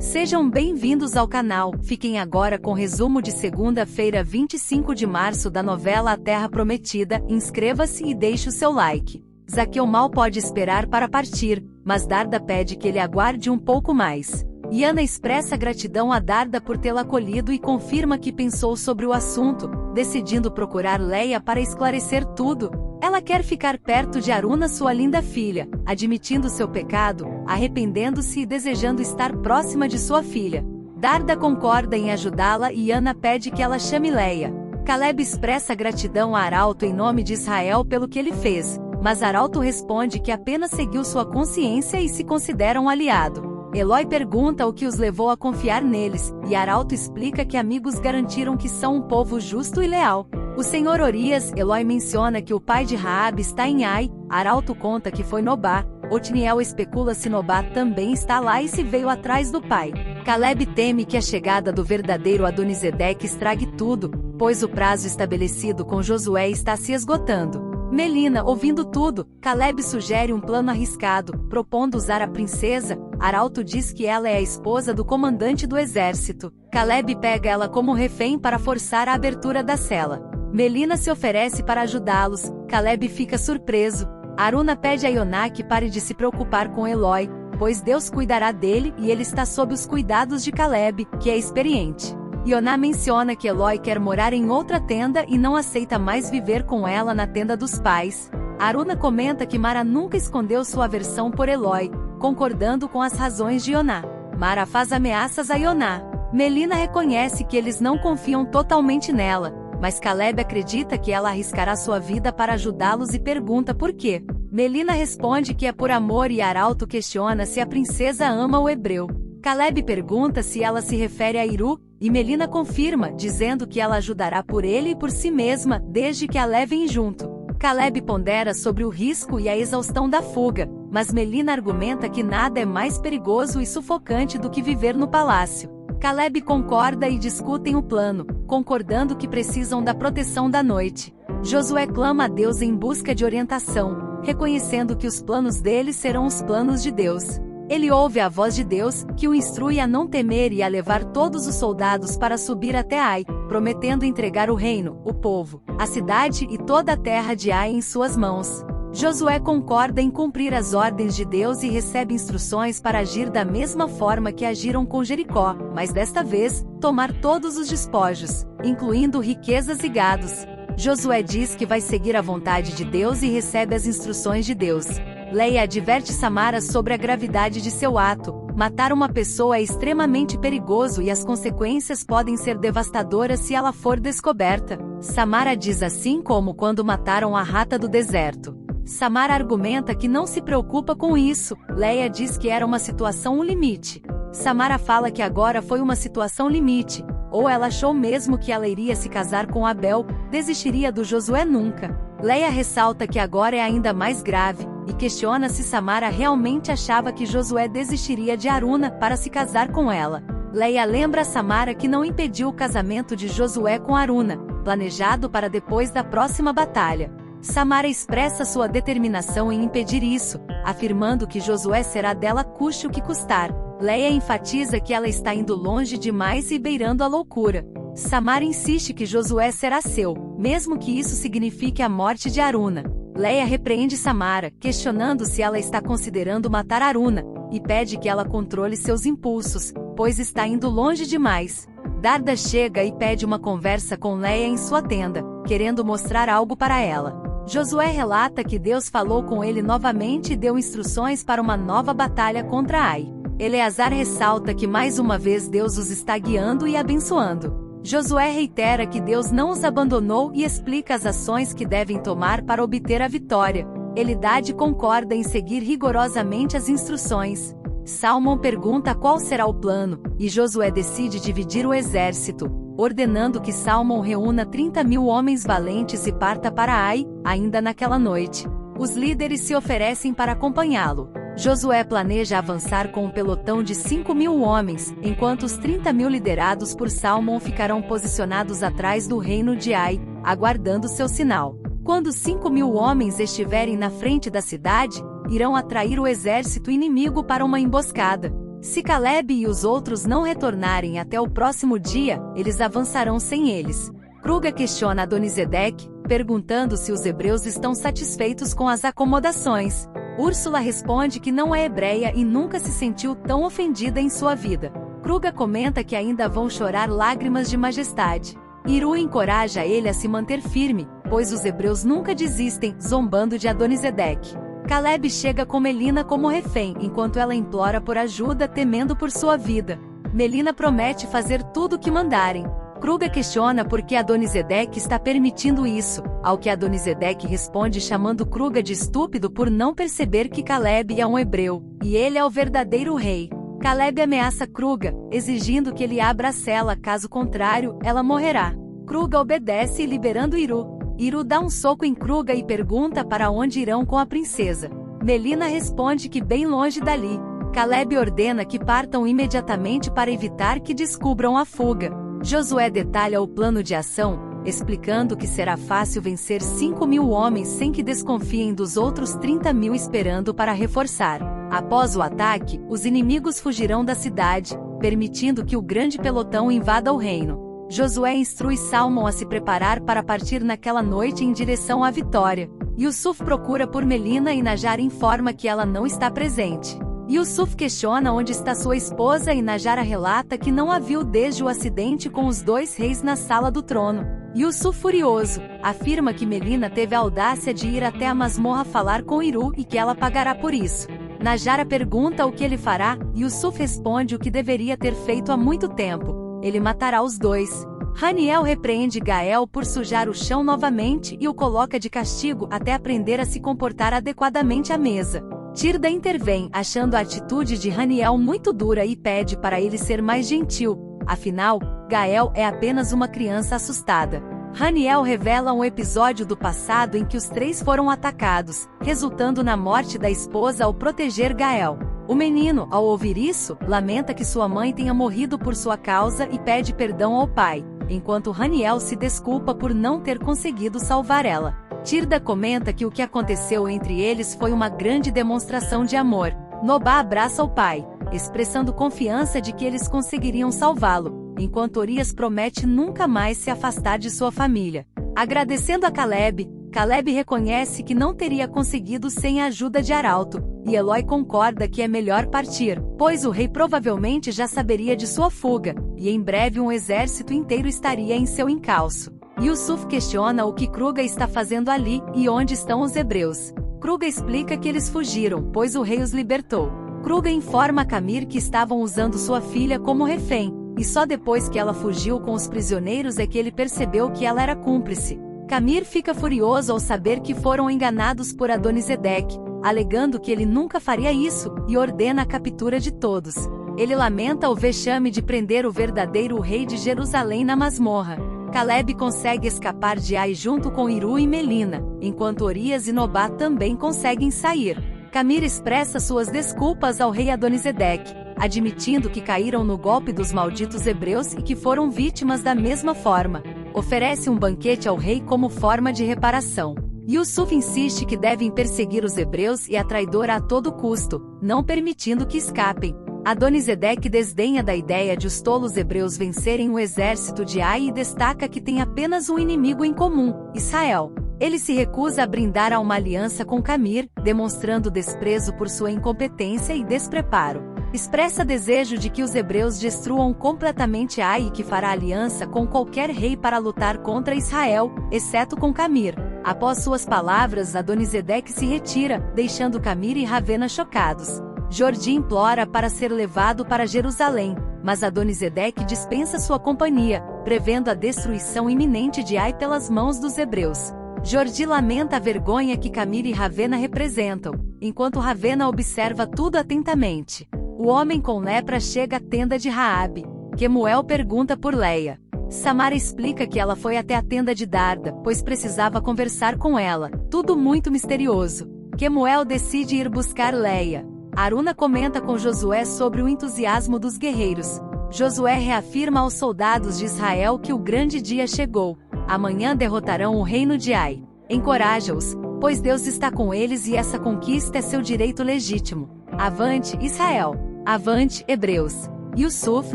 Sejam bem-vindos ao canal. Fiquem agora com o resumo de segunda-feira, 25 de março da novela A Terra Prometida. Inscreva-se e deixe o seu like. Zaqueu mal pode esperar para partir, mas Darda pede que ele aguarde um pouco mais. Iana expressa gratidão a Darda por tê-la acolhido e confirma que pensou sobre o assunto, decidindo procurar Leia para esclarecer tudo. Ela quer ficar perto de Aruna, sua linda filha, admitindo seu pecado, arrependendo-se e desejando estar próxima de sua filha. Darda concorda em ajudá-la e Iana pede que ela chame Leia. Caleb expressa gratidão a Arauto em nome de Israel pelo que ele fez, mas Arauto responde que apenas seguiu sua consciência e se considera um aliado. Eloy pergunta o que os levou a confiar neles, e Arauto explica que amigos garantiram que são um povo justo e leal. O Senhor Orias, Eloy menciona que o pai de Raabe está em Ai, Arauto conta que foi Nobá, Otniel especula se Nobá também está lá e se veio atrás do pai. Caleb teme que a chegada do verdadeiro Adonisedeque estrague tudo, pois o prazo estabelecido com Josué está se esgotando. Melina, ouvindo tudo, Caleb sugere um plano arriscado, propondo usar a princesa. Arauto diz que ela é a esposa do comandante do exército. Caleb pega ela como refém para forçar a abertura da cela. Melina se oferece para ajudá-los. Caleb fica surpreso. Aruna pede a Ioná que pare de se preocupar com Eloy, pois Deus cuidará dele e ele está sob os cuidados de Caleb, que é experiente. Ioná menciona que Eloy quer morar em outra tenda e não aceita mais viver com ela na tenda dos pais. Aruna comenta que Mara nunca escondeu sua aversão por Eloy, concordando com as razões de Ioná. Mara faz ameaças a Ioná. Melina reconhece que eles não confiam totalmente nela, mas Caleb acredita que ela arriscará sua vida para ajudá-los e pergunta por quê. Melina responde que é por amor e Arauto questiona se a princesa ama o hebreu. Caleb pergunta se ela se refere a Iru, e Melina confirma, dizendo que ela ajudará por ele e por si mesma, desde que a levem junto. Caleb pondera sobre o risco e a exaustão da fuga, mas Melina argumenta que nada é mais perigoso e sufocante do que viver no palácio. Caleb concorda e discutem o plano, concordando que precisam da proteção da noite. Josué clama a Deus em busca de orientação, reconhecendo que os planos dele serão os planos de Deus. Ele ouve a voz de Deus, que o instrui a não temer e a levar todos os soldados para subir até Ai, prometendo entregar o reino, o povo, a cidade e toda a terra de Ai em suas mãos. Josué concorda em cumprir as ordens de Deus e recebe instruções para agir da mesma forma que agiram com Jericó, mas desta vez, tomar todos os despojos, incluindo riquezas e gados. Josué diz que vai seguir a vontade de Deus e recebe as instruções de Deus. Leia adverte Samara sobre a gravidade de seu ato. Matar uma pessoa é extremamente perigoso e as consequências podem ser devastadoras se ela for descoberta. Samara diz assim como quando mataram a rata do deserto. Samara argumenta que não se preocupa com isso. Leia diz que era uma situação limite. Samara fala que agora foi uma situação limite, ou ela achou mesmo que ela iria se casar com Abel, desistiria do Josué nunca. Leia ressalta que agora é ainda mais grave, e questiona se Samara realmente achava que Josué desistiria de Aruna para se casar com ela. Leia lembra a Samara que não impediu o casamento de Josué com Aruna, planejado para depois da próxima batalha. Samara expressa sua determinação em impedir isso, afirmando que Josué será dela custe o que custar. Leia enfatiza que ela está indo longe demais e beirando a loucura. Samara insiste que Josué será seu, mesmo que isso signifique a morte de Aruna. Leia repreende Samara, questionando se ela está considerando matar Aruna, e pede que ela controle seus impulsos, pois está indo longe demais. Darda chega e pede uma conversa com Leia em sua tenda, querendo mostrar algo para ela. Josué relata que Deus falou com ele novamente e deu instruções para uma nova batalha contra Ai. Eleazar ressalta que mais uma vez Deus os está guiando e abençoando. Josué reitera que Deus não os abandonou e explica as ações que devem tomar para obter a vitória. Elidade concorda em seguir rigorosamente as instruções. Salmon pergunta qual será o plano, e Josué decide dividir o exército, ordenando que Salmon reúna 30.000 homens valentes e parta para Ai, ainda naquela noite. Os líderes se oferecem para acompanhá-lo. Josué planeja avançar com um pelotão de 5.000 homens, enquanto os 30.000 liderados por Salmon ficarão posicionados atrás do reino de Ai, aguardando seu sinal. Quando 5.000 homens estiverem na frente da cidade, irão atrair o exército inimigo para uma emboscada. Se Caleb e os outros não retornarem até o próximo dia, eles avançarão sem eles. Kruga questiona Adonisedec, perguntando se os hebreus estão satisfeitos com as acomodações. Úrsula responde que não é hebreia e nunca se sentiu tão ofendida em sua vida. Kruga comenta que ainda vão chorar lágrimas de majestade. Iru encoraja ele a se manter firme, pois os hebreus nunca desistem, zombando de Adonisedec. Caleb chega com Melina como refém, enquanto ela implora por ajuda, temendo por sua vida. Melina promete fazer tudo o que mandarem. Kruga questiona por que Adonisedec está permitindo isso, ao que Adonisedec responde chamando Kruga de estúpido por não perceber que Caleb é um hebreu, e ele é o verdadeiro rei. Caleb ameaça Kruga, exigindo que ele abra a cela, caso contrário, ela morrerá. Kruga obedece liberando Iru. Iru dá um soco em Kruga e pergunta para onde irão com a princesa. Melina responde que bem longe dali. Caleb ordena que partam imediatamente para evitar que descubram a fuga. Josué detalha o plano de ação, explicando que será fácil vencer 5.000 homens sem que desconfiem dos outros 30.000 esperando para reforçar. Após o ataque, os inimigos fugirão da cidade, permitindo que o grande pelotão invada o reino. Josué instrui Salmon a se preparar para partir naquela noite em direção à vitória. Yusuf procura por Melina e Najar informa que ela não está presente. Yusuf questiona onde está sua esposa e Najara relata que não a viu desde o acidente com os dois reis na sala do trono. Yusuf, furioso, afirma que Melina teve a audácia de ir até a masmorra falar com Iru e que ela pagará por isso. Najara pergunta o que ele fará, e Yusuf responde o que deveria ter feito há muito tempo: ele matará os dois. Haniel repreende Gael por sujar o chão novamente e o coloca de castigo até aprender a se comportar adequadamente à mesa. Tirda intervém, achando a atitude de Haniel muito dura e pede para ele ser mais gentil. Afinal, Gael é apenas uma criança assustada. Haniel revela um episódio do passado em que os três foram atacados, resultando na morte da esposa ao proteger Gael. O menino, ao ouvir isso, lamenta que sua mãe tenha morrido por sua causa e pede perdão ao pai, enquanto Haniel se desculpa por não ter conseguido salvar ela. Tirda comenta que o que aconteceu entre eles foi uma grande demonstração de amor. Nobá abraça o pai, expressando confiança de que eles conseguiriam salvá-lo, enquanto Orias promete nunca mais se afastar de sua família. Agradecendo a Caleb, Caleb reconhece que não teria conseguido sem a ajuda de Arauto, e Eloy concorda que é melhor partir, pois o rei provavelmente já saberia de sua fuga, e em breve um exército inteiro estaria em seu encalço. Yusuf questiona o que Kruga está fazendo ali, e onde estão os hebreus. Kruga explica que eles fugiram, pois o rei os libertou. Kruga informa a Camir que estavam usando sua filha como refém, e só depois que ela fugiu com os prisioneiros é que ele percebeu que ela era cúmplice. Camir fica furioso ao saber que foram enganados por Adonisedec, alegando que ele nunca faria isso, e ordena a captura de todos. Ele lamenta o vexame de prender o verdadeiro rei de Jerusalém na masmorra. Caleb consegue escapar de Ai junto com Iru e Melina, enquanto Orias e Nobá também conseguem sair. Camir expressa suas desculpas ao rei Adonisedec, admitindo que caíram no golpe dos malditos hebreus e que foram vítimas da mesma forma. Oferece um banquete ao rei como forma de reparação. Yusuf insiste que devem perseguir os hebreus e a traidora a todo custo, não permitindo que escapem. Adonisedec desdenha da ideia de os tolos hebreus vencerem o exército de Ai e destaca que tem apenas um inimigo em comum, Israel. Ele se recusa a brindar a uma aliança com Camir, demonstrando desprezo por sua incompetência e despreparo. Expressa desejo de que os hebreus destruam completamente Ai e que fará aliança com qualquer rei para lutar contra Israel, exceto com Camir. Após suas palavras, Adonisedec se retira, deixando Camir e Ravena chocados. Jordi implora para ser levado para Jerusalém, mas Adonisedec dispensa sua companhia, prevendo a destruição iminente de Ai pelas mãos dos hebreus. Jordi lamenta a vergonha que Camir e Ravena representam, enquanto Ravena observa tudo atentamente. O homem com lepra chega à tenda de Raabe. Quemuel pergunta por Leia. Samara explica que ela foi até a tenda de Darda, pois precisava conversar com ela, tudo muito misterioso. Quemuel decide ir buscar Leia. Aruna comenta com Josué sobre o entusiasmo dos guerreiros. Josué reafirma aos soldados de Israel que o grande dia chegou. Amanhã derrotarão o reino de Ai. Encoraja-os, pois Deus está com eles e essa conquista é seu direito legítimo. Avante, Israel! Avante, hebreus! Yusuf,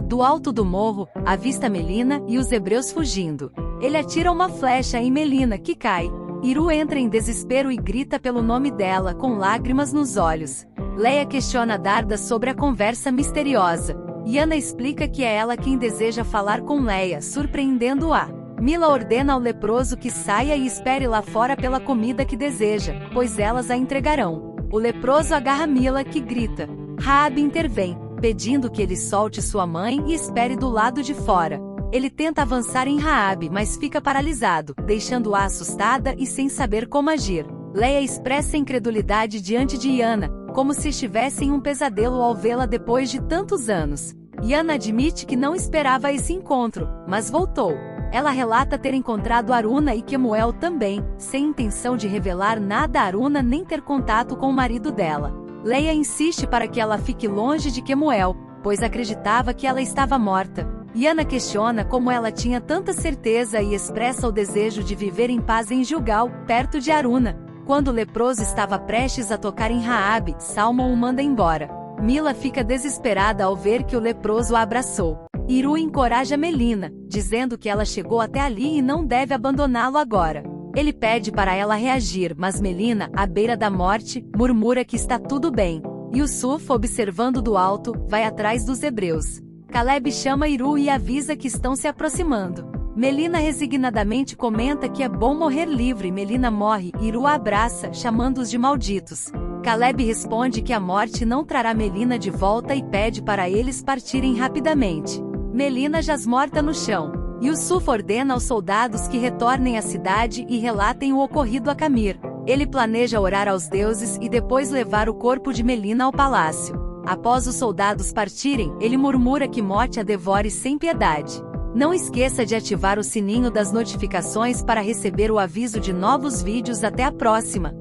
do alto do morro, avista Melina e os hebreus fugindo. Ele atira uma flecha em Melina, que cai. Iru entra em desespero e grita pelo nome dela, com lágrimas nos olhos. Leia questiona Darda sobre a conversa misteriosa. Yana explica que é ela quem deseja falar com Leia, surpreendendo-a. Mila ordena ao leproso que saia e espere lá fora pela comida que deseja, pois elas a entregarão. O leproso agarra Mila, que grita. Raabe intervém, pedindo que ele solte sua mãe e espere do lado de fora. Ele tenta avançar em Raabe, mas fica paralisado, deixando-a assustada e sem saber como agir. Leia expressa incredulidade diante de Yana, como se estivesse em um pesadelo ao vê-la depois de tantos anos. Yana admite que não esperava esse encontro, mas voltou. Ela relata ter encontrado Aruna e Kemuel também, sem intenção de revelar nada a Aruna nem ter contato com o marido dela. Leia insiste para que ela fique longe de Kemuel, pois acreditava que ela estava morta. Yana questiona como ela tinha tanta certeza e expressa o desejo de viver em paz em Gilgal, perto de Aruna. Quando o leproso estava prestes a tocar em Raabe, Salmão o manda embora. Mila fica desesperada ao ver que o leproso a abraçou. Iru encoraja Melina, dizendo que ela chegou até ali e não deve abandoná-lo agora. Ele pede para ela reagir, mas Melina, à beira da morte, murmura que está tudo bem. Yusuf, observando do alto, vai atrás dos hebreus. Caleb chama Iru e avisa que estão se aproximando. Melina resignadamente comenta que é bom morrer livre. Melina morre, Iru a abraça, chamando-os de malditos. Caleb responde que a morte não trará Melina de volta e pede para eles partirem rapidamente. Melina jaz morta no chão. Yusuf ordena aos soldados que retornem à cidade e relatem o ocorrido a Camir. Ele planeja orar aos deuses e depois levar o corpo de Melina ao palácio. Após os soldados partirem, ele murmura que Mote a devore sem piedade. Não esqueça de ativar o sininho das notificações para receber o aviso de novos vídeos. Até a próxima!